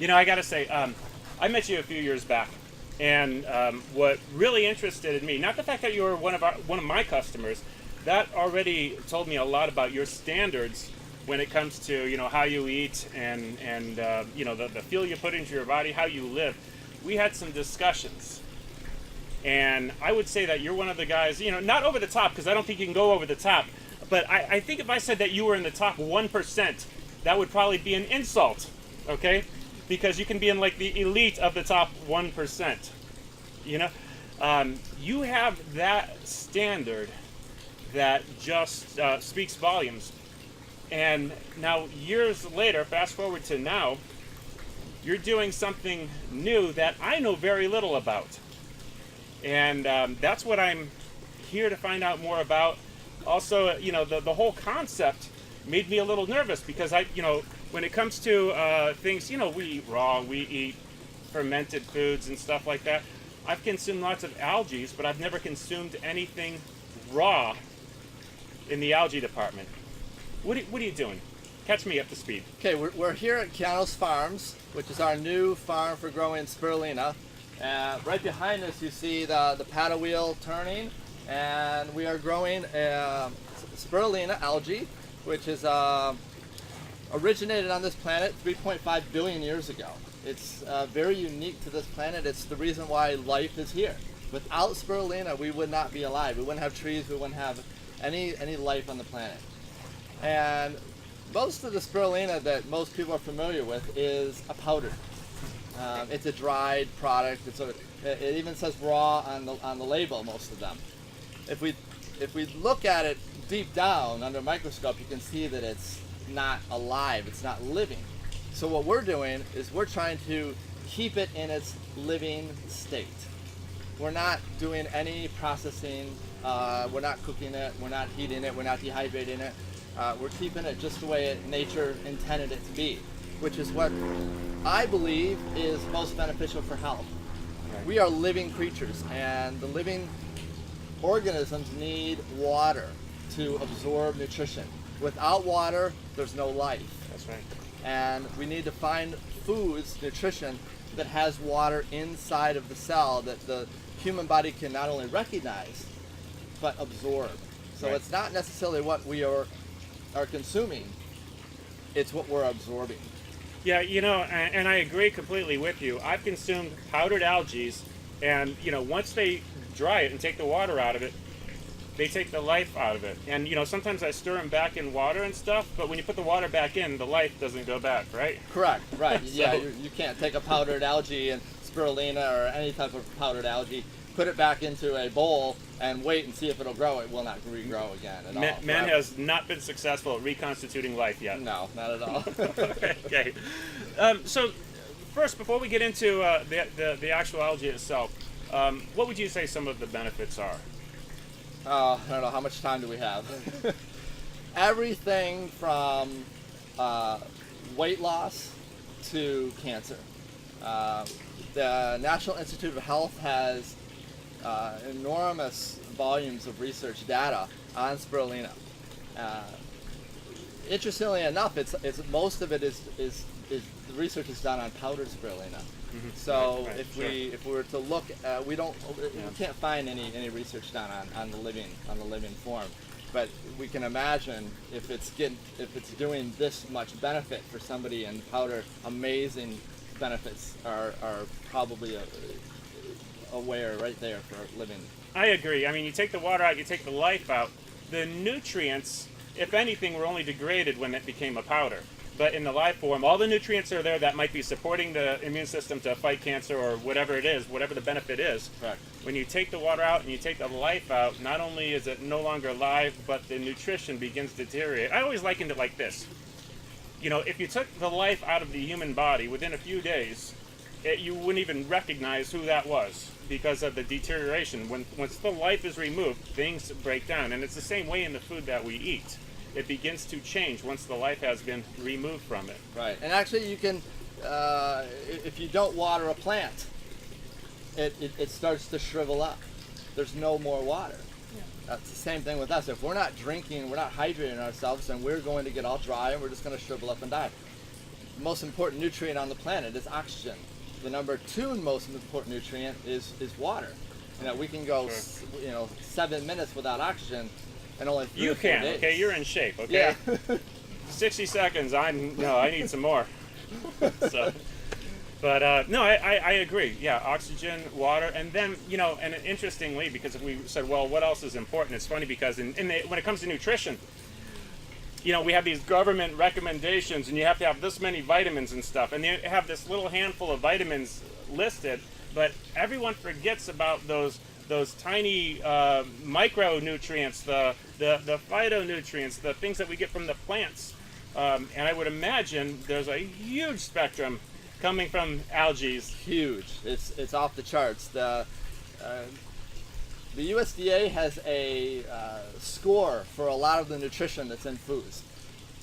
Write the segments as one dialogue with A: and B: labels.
A: I got to say, I met you a few years back, and what really interested in me, not the fact that you were one of my customers, that already told me a lot about your standards when it comes to how you eat and the fuel you put into your body, how you live. We had some discussions, and I would say that you're one of the guys, not over the top, because I don't think you can go over the top, but I think if I said that you were in the top 1%, that would probably be an insult, okay? Because you can be in like the elite of the top 1%. You have that standard that just speaks volumes. And now, years later, fast forward to now, you're doing something new that I know very little about. And that's what I'm here to find out more about. Also, the whole concept made me a little nervous because when it comes to things, we eat raw, we eat fermented foods and stuff like that. I've consumed lots of algae, but I've never consumed anything raw in the algae department. What are you doing? Catch me up to speed.
B: Okay, we're here at Kianos Farms, which is our new farm for growing spirulina. Right behind us, you see the paddle wheel turning, and we are growing spirulina algae, which is originated on this planet 3.5 billion years ago. It's very unique to this planet. It's the reason why life is here. Without spirulina, we would not be alive. We wouldn't have trees. We wouldn't have any life on the planet. And most of the spirulina that most people are familiar with is a powder. It's a dried product. It even says raw on the label. Most of them. If we look at it deep down under a microscope, you can see that it's not alive. It's not living. So what we're doing is we're trying to keep it in its living state. We're not doing any processing. We're not cooking it. We're not heating it. We're not dehydrating it. We're keeping it just the way nature intended it to be, which is what I believe is most beneficial for health. Right. We are living creatures, and the living organisms need water to absorb nutrition. Without water, there's no life.
A: That's right.
B: And we need to find foods, nutrition, that has water inside of the cell that the human body can not only recognize, but absorb. So right. It's not necessarily what we are consuming, it's what we're absorbing.
A: Yeah, and I agree completely with you. I've consumed powdered algae, and once they dry it and take the water out of it, they take the life out of it. And sometimes I stir them back in water and stuff, but when you put the water back in, the life doesn't go back, right?
B: Correct, right. Yeah, you can't take a powdered algae and spirulina or any type of powdered algae, put it back into a bowl and wait and see if it'll grow. It will not regrow again at all.
A: Man has not been successful at reconstituting life yet.
B: No, not at all.
A: Okay. So first, before we get into the actual algae itself, what would you say some of the benefits are?
B: I don't know. How much time do we have? Everything from weight loss to cancer. The National Institute of Health has enormous volumes of research data on spirulina. Interestingly enough, it's most of it is the research is done on powdered spirulina. Mm-hmm. So right, if we were to look, we can't find any research done on the living form, but we can imagine if it's doing this much benefit for somebody in powder, amazing benefits are probably aware right there for living.
A: I agree. I mean, you take the water out, you take the life out. The nutrients, if anything, were only degraded when it became a powder. But in the live form, all the nutrients are there that might be supporting the immune system to fight cancer or whatever it is, whatever the benefit is.
B: Correct.
A: When you take the water out and you take the life out, not only is it no longer live, but the nutrition begins to deteriorate. I always likened it like this. If you took the life out of the human body within a few days, you wouldn't even recognize who that was because of the deterioration. Once the life is removed, things break down. And it's the same way in the food that we eat. It begins to change once the life has been removed from it.
B: Right, and actually you can, if you don't water a plant, it starts to shrivel up. There's no more water. Yeah. That's the same thing with us. If we're not drinking, we're not hydrating ourselves, then we're going to get all dry and we're just going to shrivel up and die. most important nutrient on the planet is oxygen. The number 2 most important nutrient is water. We can go,
A: Sure.
B: 7 minutes without oxygen, and only 3
A: You
B: or 4
A: can,
B: days.
A: okay? You're in shape, okay?
B: Yeah.
A: 60 seconds, I need some more. So, but no, I agree. Yeah, oxygen, water, and then, and interestingly, because if we said, well, what else is important? It's funny because when it comes to nutrition, we have these government recommendations, and you have to have this many vitamins and stuff, and they have this little handful of vitamins listed, but everyone forgets about those tiny micronutrients, the phytonutrients, the things that we get from the plants. And I would imagine there's a huge spectrum coming from algae.
B: Huge. It's off the charts. The USDA has a score for a lot of the nutrition that's in foods.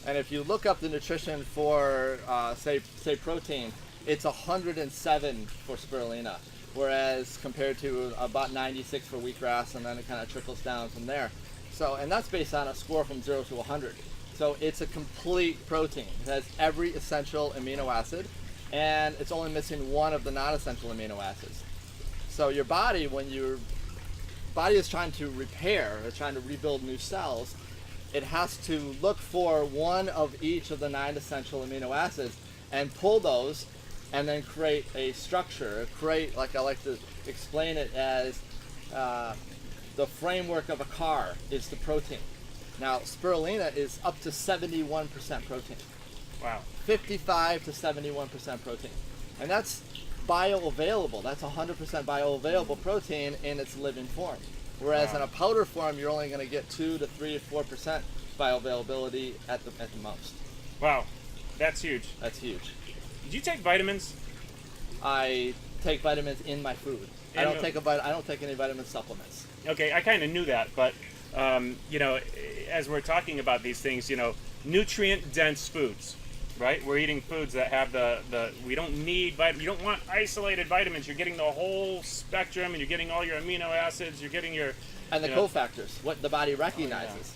B: And if you look up the nutrition for, say protein, it's 107 for spirulina, whereas compared to about 96 for wheatgrass, and then it kind of trickles down from there. So, and that's based on a score from 0 to 100. So it's a complete protein. It has every essential amino acid, and it's only missing one of the non-essential amino acids. So your body, when your body is trying to repair, or trying to rebuild new cells, it has to look for one of each of the 9 essential amino acids and pull those, and then create a structure. Like I like to explain it as the framework of a car is the protein. Now, spirulina is up to 71% protein.
A: Wow.
B: 55 to 71% protein. And that's bioavailable. That's 100% bioavailable protein in its living form. Whereas in a powder form, you're only going to get 2 to 3 or 4% bioavailability at the most.
A: Wow. That's huge.
B: That's huge.
A: Do you take vitamins?
B: I take vitamins in my food. I don't take any vitamin supplements.
A: Okay, I kind of knew that, but as we're talking about these things, nutrient-dense foods, right? We're eating foods that have we don't need you don't want isolated vitamins. You're getting the whole spectrum, and you're getting all your amino acids. You're getting your
B: and the cofactors, what the body recognizes.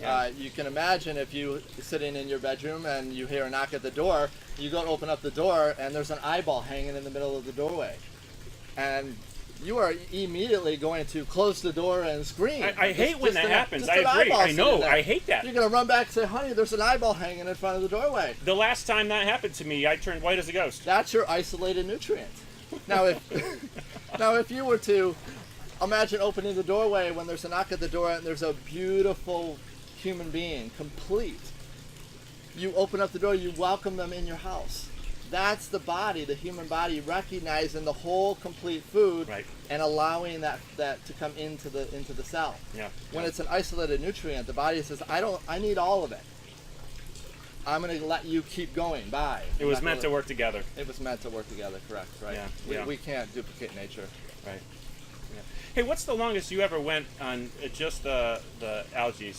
A: Yeah.
B: You can imagine if you're sitting in your bedroom and you hear a knock at the door, you go to open up the door and there's an eyeball hanging in the middle of the doorway. And you are immediately going to close the door and scream.
A: I hate when that happens. I
B: an
A: agree.
B: eyeball
A: I know.
B: sitting there.
A: I hate that.
B: You're going to run back and say, honey, there's an eyeball hanging in front of the doorway.
A: The last time that happened to me, I turned white as a ghost.
B: That's your isolated nutrient. Now, if you were to imagine opening the doorway when there's a knock at the door and there's a beautiful human being, complete. You open up the door, you welcome them in your house. That's the body, the human body, recognizing the whole complete food,
A: right,
B: and allowing that to come into the cell.
A: Yeah.
B: When it's an isolated nutrient, the body says, I need all of it. I'm going to let you keep going. Bye.
A: It was meant to work together.
B: It was meant to work together, correct, right?
A: Yeah.
B: We can't duplicate nature.
A: Right. Yeah. Hey, what's the longest you ever went on just the algae?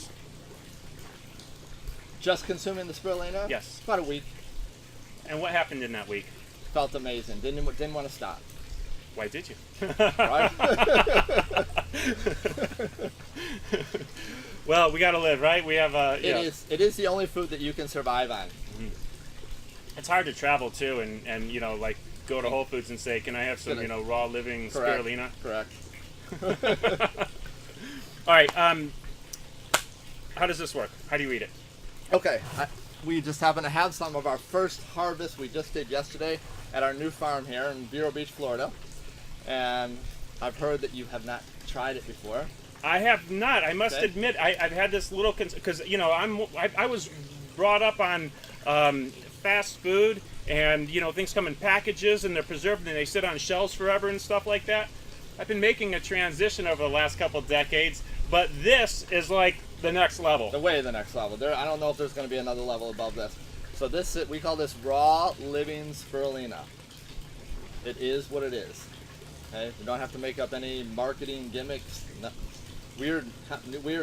B: Just consuming the spirulina?
A: Yes.
B: About a week.
A: And what happened in that week?
B: Felt amazing. Didn't want to stop.
A: Why did you?
B: Right?
A: Well, we got to live, right? We have
B: It is the only food that you can survive on.
A: Mm-hmm. It's hard to travel too, and like go to Whole Foods and say, "Can I have some Raw Living Spirulina?"
B: Correct.
A: All right. How does this work? How do you eat it?
B: Okay. We just happen to have some of our first harvest we just did yesterday at our new farm here in Vero Beach, Florida. And I've heard that you have not tried it before.
A: I have not. I must admit, I've had this little because I was brought up on fast food, and things come in packages and they're preserved and they sit on shelves forever and stuff like that. I've been making a transition over the last couple decades, but this is like the next level.
B: The next level. I don't know if there's going to be another level above this. So we call this Raw Living Spirulina. It is what it is. Okay, you don't have to make up any marketing gimmicks, weird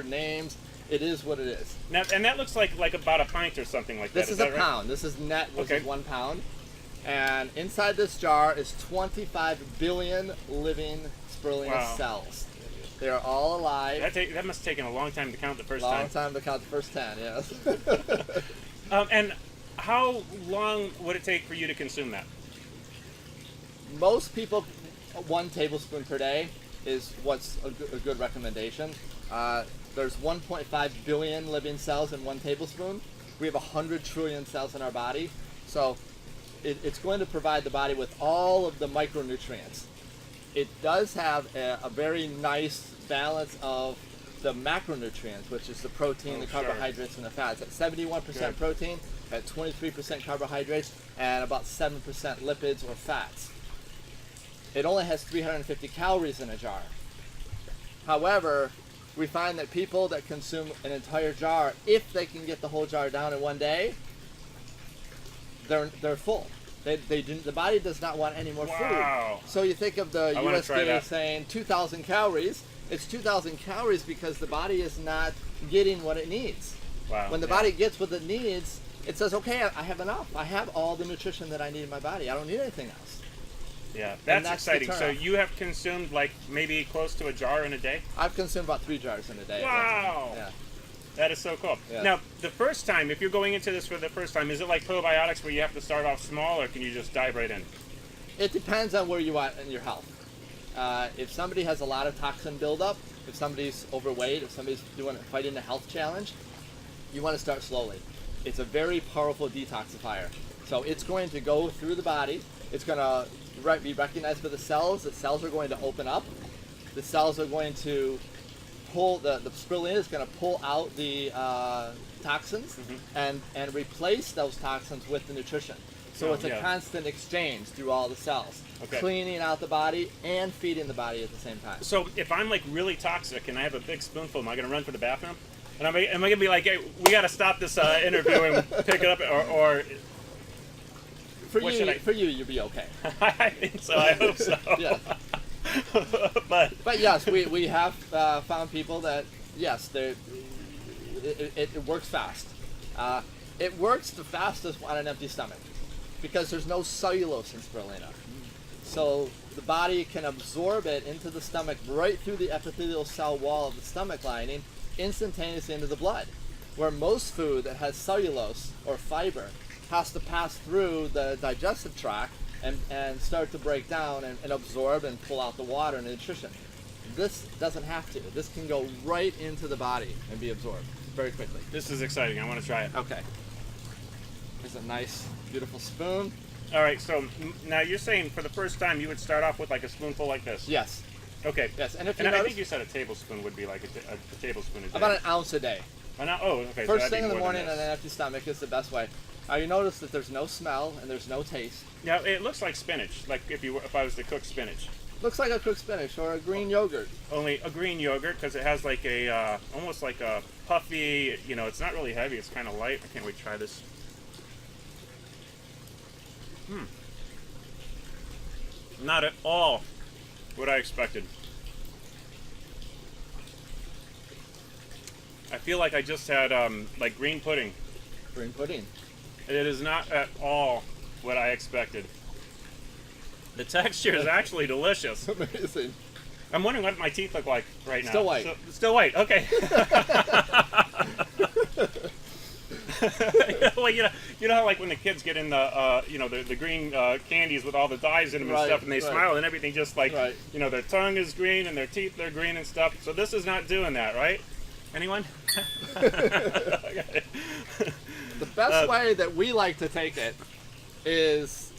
B: names. It is what it is.
A: Now, and that looks like about a pint or something like that.
B: This is a pound. This is net, which is 1 pound. And inside this jar is 25 billion living spirulina cells. They are all alive.
A: That must have taken a long time to count the first time.
B: Long time to count the first 10, yes.
A: And how long would it take for you to consume that?
B: Most people, 1 tablespoon per day is what's a good recommendation. There's 1.5 billion living cells in 1 tablespoon. We have 100 trillion cells in our body. So it's going to provide the body with all of the micronutrients. It does have a very nice balance of the macronutrients, which is the protein, the carbohydrates, and the fats. At 71% protein, at 23% carbohydrates, and about 7% lipids or fats. It only has 350 calories in a jar. However, we find that people that consume an entire jar, if they can get the whole jar down in 1 day, they're full. The body does not want any more food. So you think of the USDA saying 2,000 calories. It's 2,000 calories because the body is not getting what it needs. When the body gets what it needs, it says, okay, I have enough. I have all the nutrition that I need in my body. I don't need anything else.
A: Yeah, that's exciting. So you have consumed like maybe close to a jar in a day?
B: I've consumed about 3 jars in a day.
A: Wow.
B: Yeah.
A: That is so cool. Yeah. Now, the first time, if you're going into this for the first time, is it like probiotics where you have to start off small, or can you just dive right in?
B: It depends on where you are in your health. If somebody has a lot of toxin buildup, if somebody's overweight, if somebody's fighting a health challenge, you want to start slowly. It's a very powerful detoxifier. So it's going to go through the body. It's going to be recognized by the cells. The cells are going to open up. The cells are going to pull, the spirulina is going to pull out the toxins and replace those toxins with the nutrition. So it's a constant exchange through all the cells, cleaning out the body and feeding the body at the same time.
A: So if I'm like really toxic and I have a big spoonful, am I going to run for the bathroom? And am I going to be like, hey, we got to stop this interview and pick it up, or
B: for you, you'll be okay.
A: I think so. I hope so.
B: Yeah. but yes, we have found people that yes, it works fast. It works the fastest on an empty stomach because there's no cellulose in spirulina. So the body can absorb it into the stomach right through the epithelial cell wall of the stomach lining instantaneously into the blood. Where most food that has cellulose or fiber has to pass through the digestive tract and start to break down and absorb and pull out the water and the nutrition. This doesn't have to. This can go right into the body and be absorbed very quickly.
A: This is exciting. I want to try it.
B: Okay. Here's a nice, beautiful spoon.
A: All right, so now you're saying for the first time you would start off with like a spoonful like this?
B: Yes.
A: Okay.
B: Yes, and if
A: I think you said a tablespoon would be like a tablespoon a day.
B: About an ounce a day.
A: Okay.
B: First thing in the morning on an empty stomach is the best way. You notice that there's no smell and there's no taste.
A: Yeah, it looks like spinach. Like if I was to cook spinach.
B: Looks like a cooked spinach or a green yogurt.
A: Only a green yogurt because it has like a almost like a puffy. You know, it's not really heavy. It's kind of light. I can't wait to try this. Not at all what I expected. I feel like I just had like green pudding.
B: Green pudding.
A: It is not at all what I expected. The texture is actually delicious.
B: Amazing.
A: I'm wondering what my teeth look like right now.
B: Still white.
A: Still white. Okay. Well, you know how like when the kids get in the the green candies with all the dyes in them and stuff, and they smile and everything, just like their tongue is green and their teeth are green and stuff. So this is not doing that, right? Anyone?
B: Okay. The best way that we like to take it is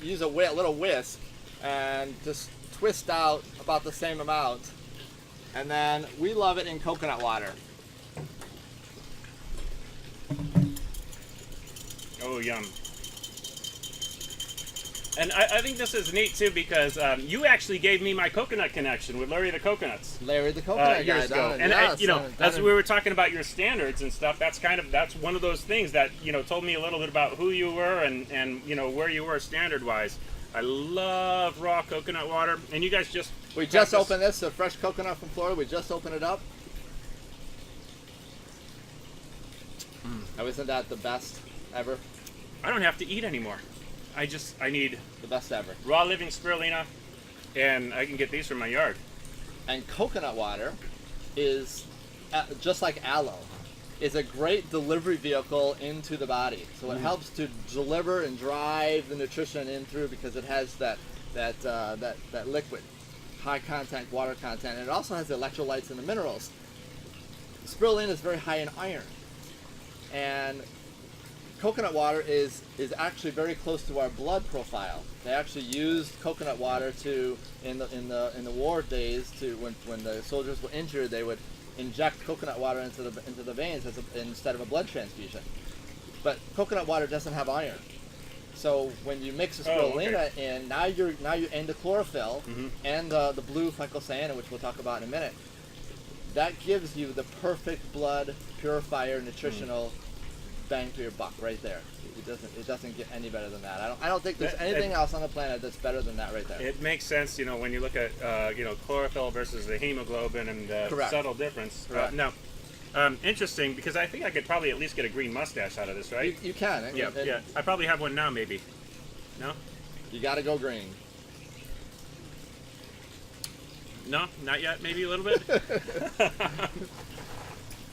B: use a little whisk and just twist out about the same amount, and then we love it in coconut water.
A: Oh, yum. And I think this is neat too because you actually gave me my coconut connection with Larry the Coconuts.
B: Larry the Coconut
A: years ago. And as we were talking about your standards and stuff, that's one of those things that told me a little bit about who you were and where you were standard wise. I love raw coconut water, and you guys
B: we just opened this, a fresh coconut from Florida. We just opened it up. Oh, isn't that the best ever?
A: I don't have to eat anymore. I need
B: the best ever.
A: Raw Living Spirulina, and I can get these from my yard.
B: And coconut water is just like aloe. is a great delivery vehicle into the body. So it helps to deliver and drive the nutrition in through because it has that liquid, high content, water content, and it also has the electrolytes and the minerals. Spirulina is very high in iron, and coconut water is actually very close to our blood profile. They actually used coconut water to in the war days to when the soldiers were injured, they would inject coconut water into the veins instead of a blood transfusion. But coconut water doesn't have iron, so when you mix the spirulina in, now you're into chlorophyll and the blue phycocyanin, which we'll talk about in a minute. That gives you the perfect blood purifier, nutritional bang for your buck right there. It doesn't get any better than that. I don't think there's anything else on the planet that's better than that right there.
A: It makes sense, when you look at chlorophyll versus the hemoglobin and the subtle difference. No, interesting, because I think I could probably at least get a green mustache out of this, right?
B: You can.
A: Yeah. I probably have one now, maybe. No?
B: You got to go green.
A: No, not yet. Maybe a little bit.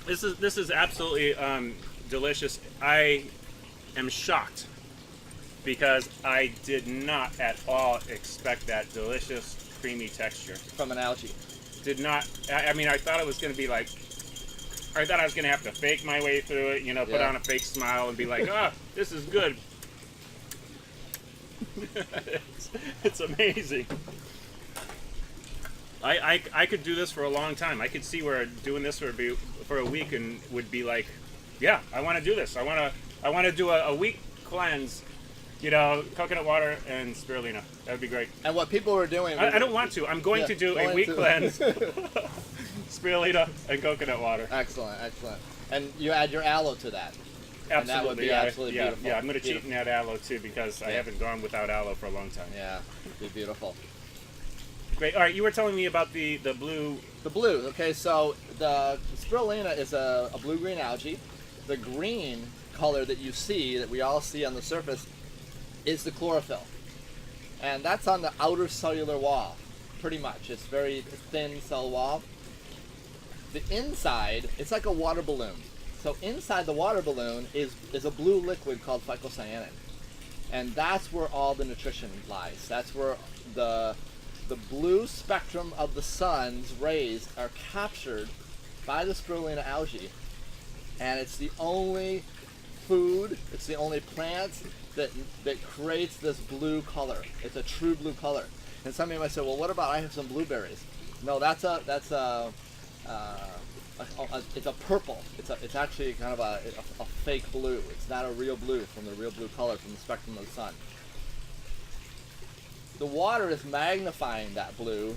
A: This is absolutely delicious. I am shocked because I did not at all expect that delicious, creamy texture
B: from an algae.
A: Did not. I mean, I thought it was going to be like. I thought I was going to have to fake my way through it. Put on a fake smile and be like, "Ah, this is good." It's amazing. I could do this for a long time. I could see where doing this for a week and would be like, yeah, I want to do this. I want to do a week cleanse, coconut water and spirulina. That would be great.
B: And what people were doing,
A: I don't want to. I'm going to do a week cleanse, spirulina and coconut water.
B: Excellent. And you add your aloe to that.
A: Absolutely.
B: And that would be absolutely beautiful.
A: Yeah, I'm going to cheat and add aloe too because I haven't gone without aloe for a long time.
B: Yeah, it'd be beautiful.
A: Great. All right, you were telling me about the blue.
B: The blue. Okay, so the spirulina is a blue-green algae. The green color that you see, that we all see on the surface, is the chlorophyll. And that's on the outer cellular wall, pretty much. It's very thin cell wall. The inside, it's like a water balloon. So inside the water balloon is a blue liquid called phycocyanin. And that's where all the nutrition lies. That's where the blue spectrum of the sun's rays are captured by the spirulina algae, and it's the only food, it's the only plant that creates this blue color. It's a true blue color. And some people might say, well, what about I have some blueberries? No, it's a purple. It's actually kind of a fake blue. It's not a real blue from the real blue color from the spectrum of the sun. The water is magnifying that blue,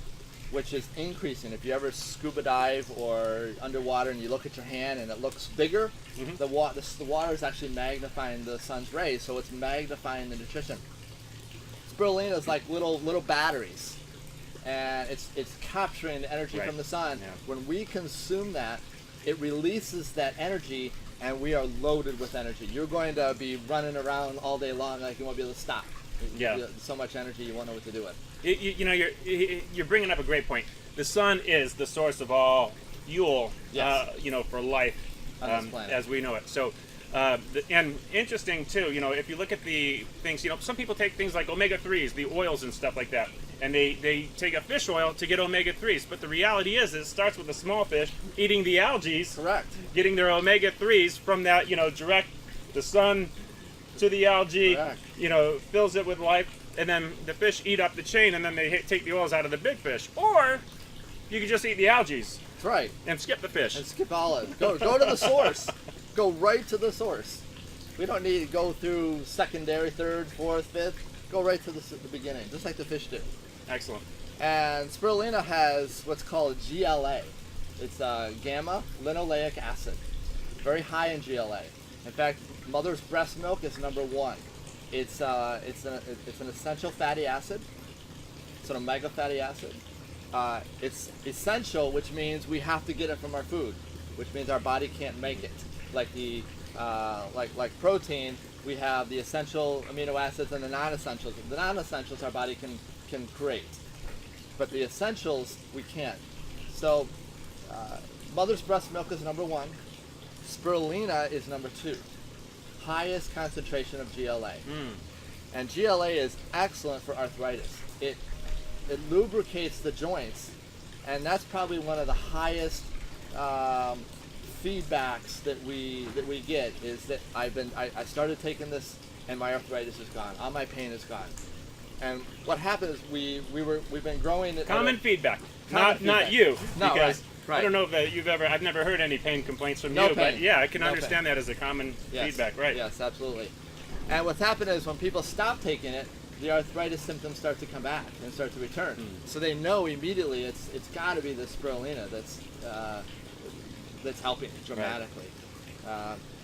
B: which is increasing. If you ever scuba dive or underwater and you look at your hand and it looks bigger, the water is actually magnifying the sun's rays, so it's magnifying the nutrition. Spirulina is like little batteries, and it's capturing the energy from the sun. Yeah. When we consume that, it releases that energy, and we are loaded with energy. You're going to be running around all day long like you won't be able to stop. Yeah, so much energy you won't know what to do with.
A: You're bringing up a great point. The sun is the source of all fuel, for life
B: on this planet,
A: as we know it. So, and interesting too. If you look at the things, some people take things like omega-3s, the oils and stuff like that, and they take a fish oil to get omega-3s. But the reality is, it starts with a small fish eating the algae,
B: correct,
A: getting their omega-3s from that, direct the sun to the algae, fills it with life, and then the fish eat up the chain, and then they take the oils out of the big fish. Or you can just eat the algae.
B: That's right.
A: And skip the fish.
B: And skip all of it. Go to the source. Go right to the source. We don't need to go through secondary, third, fourth, fifth. Go right to the beginning, just like the fish do.
A: Excellent.
B: And spirulina has what's called GLA. It's gamma linoleic acid. Very high in GLA. In fact, mother's breast milk is number one. It's an essential fatty acid. It's an omega fatty acid. It's essential, which means we have to get it from our food, which means our body can't make it. Like like protein, we have the essential amino acids and the non-essentials. The non-essentials our body can create, but the essentials we can't. So, mother's breast milk is number one. spirulina is number 2. Highest concentration of GLA.
A: Mm.
B: And GLA is excellent for arthritis. It lubricates the joints, and that's probably one of the highest feedbacks that we get, is that I started taking this and my arthritis is gone. All my pain is gone. And what happened is we've been growing it.
A: Common feedback.
B: Common
A: Not
B: feedback.
A: you.
B: No,
A: because
B: right.
A: I don't know that you've ever. I've never heard any pain complaints from
B: No
A: you, but
B: pain.
A: yeah, I can
B: No
A: understand that as a common
B: Yes.
A: feedback, right?
B: Yes, absolutely. And what's happened is when people stop taking it, the arthritis symptoms start to come back and start to return. So they know immediately it's got to be the spirulina that's helping dramatically.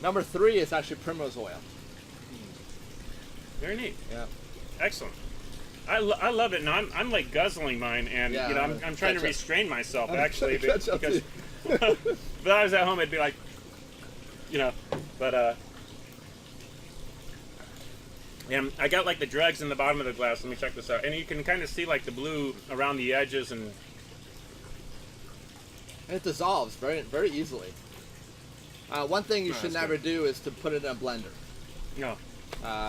B: Number 3 is actually primrose oil.
A: Very neat.
B: Yeah.
A: Excellent. I love it, and I'm like guzzling mine, and
B: Yeah,
A: you know I'm trying to
B: catch up.
A: restrain myself actually
B: Catch up
A: because
B: to
A: if I was at home, I'd be like, you know, but and I got like the dregs in the bottom of the glass. Let me check this out, and you can kind of see like the blue around the edges, and
B: And it dissolves very, very easily. One thing you should
A: that's
B: never do is to put it in a blender,
A: no,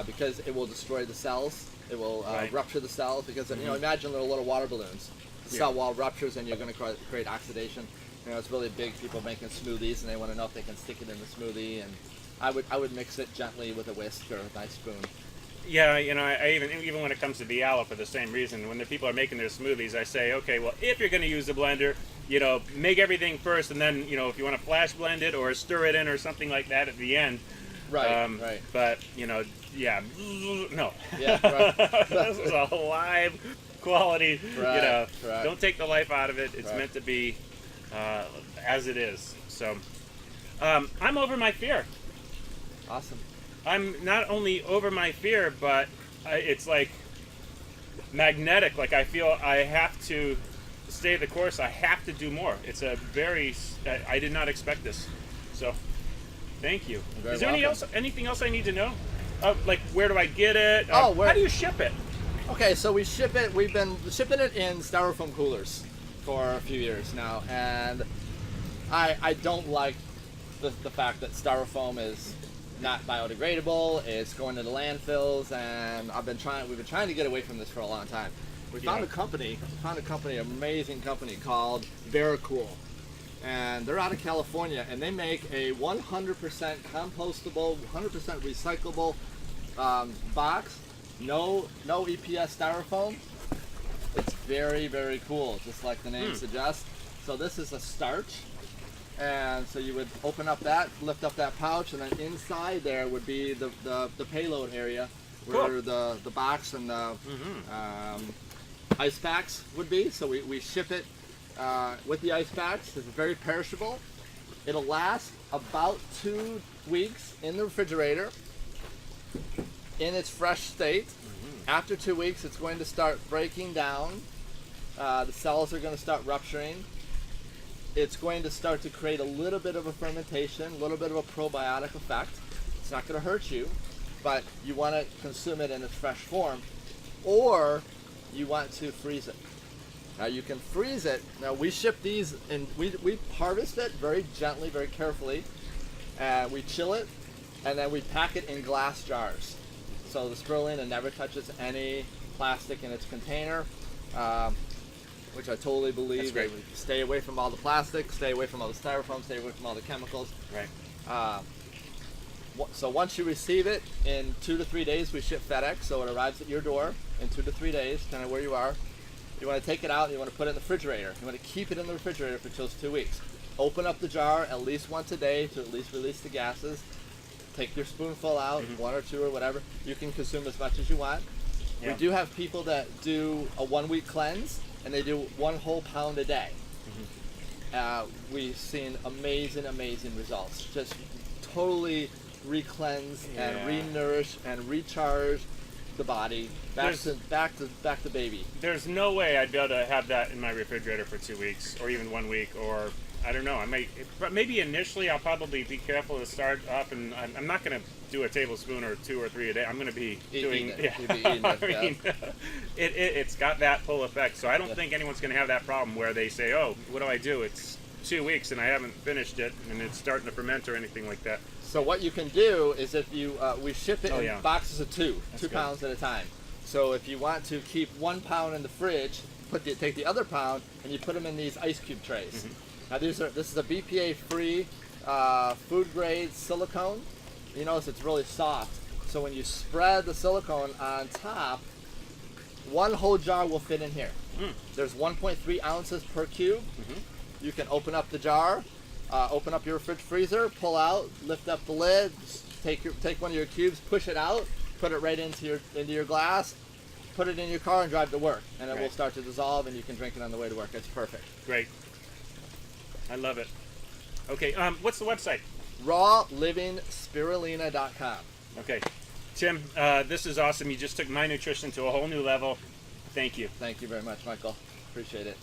B: because it will destroy the cells. It will
A: Right.
B: rupture the cells because, you know, imagine little water balloons. The
A: Yeah.
B: cell wall ruptures and you're going to create oxidation. You know, it's really big. People making smoothies and they want to know if they can stick it in the smoothie. And I would mix it gently with a whisk or a nice spoon.
A: yeah, you know, I even when it comes to the aloe, for the same reason, when the people are making their smoothies, I say, okay, well, if you're going to use a blender, you know, make everything first, and then, you know, if you want to flash blend it or stir it in or something like that at the end.
B: Right, right.
A: But, you know, yeah, no.
B: Yeah, right.
A: This is a live quality,
B: Right,
A: you know,
B: right.
A: don't take the life out of it. It's
B: Right.
A: meant to be as it is. So, I'm over my fear.
B: Awesome.
A: I'm not only over my fear, but it's like magnetic. Like I feel I have to stay the course. I have to do more. It's a very. I did not expect this. So, thank you.
B: You're very
A: Is there
B: welcome.
A: anything else I need to know? Like where do I get it?
B: Oh, where-
A: how do you ship it?
B: Okay, so we ship it. We've been shipping it in styrofoam coolers for a few years now, and I don't like the fact that styrofoam is not biodegradable. It's going to the landfills, and we've been trying to get away from this for a long time. We found a company, an amazing company called Vericool, and they're out of California, and they make a 100% compostable, 100% recyclable box. No EPS styrofoam. It's very, very cool, just like the name suggests. So this is a starch. And so you would open up that, lift up that pouch, and then inside there would be the payload area where the box and the ice packs would be. So we ship it with the ice packs. It's very perishable. It'll last about 2 weeks in the refrigerator in its fresh state. After 2 weeks, it's going to start breaking down. The cells are going to start rupturing. It's going to start to create a little bit of a fermentation, a little bit of a probiotic effect. It's not going to hurt you, but you want to consume it in its fresh form, or you want to freeze it. Now you can freeze it. Now we ship these, and we harvest it very gently, very carefully, and we chill it, and then we pack it in glass jars. So the spirulina never touches any plastic in its container. Which I totally believe.
A: That's great.
B: Stay away from all the plastic, stay away from all the styrofoam, stay away from all the chemicals.
A: Right.
B: So once you receive it, in 2 to 3 days we ship FedEx, so it arrives at your door in 2 to 3 days, depending on where you are. You want to take it out, you want to put it in the refrigerator. You want to keep it in the refrigerator for those 2 weeks. Open up the jar at least once a day to at least release the gases. Take your spoonful out, 1 or 2 or whatever. You can consume as much as you want.
A: Yeah.
B: We do have people that do a 1-week cleanse, and they do 1 whole pound a day. We've seen amazing results. Just totally re-cleanse and re-nourish and recharge the body back to baby.
A: There's no way I'd be able to have that in my refrigerator for 2 weeks, or even 1 week, or I don't know. But maybe initially I'll probably be careful to start up, and I'm not going to do a tablespoon or 2 or 3 a day. I'm going to be doing.
B: You'll be eating it,
A: I mean, it's got that pull effect. So I don't think anyone's going to have that problem where they say, "Oh, what do I do? It's 2 weeks and I haven't finished it, and it's starting to ferment or anything like that.
B: So what you can do is if you, we ship it in boxes of 2
A: good.
B: pounds at a time. So if you want to keep 1 pound in the fridge, take the other pound and you put them in these ice cube trays. Now this is a BPA-free food grade silicone. You notice it's really soft. So when you spread the silicone on top, 1 whole jar will fit in here. There's 1.3 ounces per cube. You can open up the jar, open up your fridge freezer, pull out, lift up the lid, take one of your cubes, push it out, put it right into your glass, put it in your car and drive to work, and it will start to dissolve and you can drink it on the way to work. It's perfect.
A: Great. I love it. Okay, what's the website?
B: rawlivingspirulina.com.
A: Okay. Tim, this is awesome. You just took my nutrition to a whole new level. Thank you.
B: Thank you very much, Michael. Appreciate it.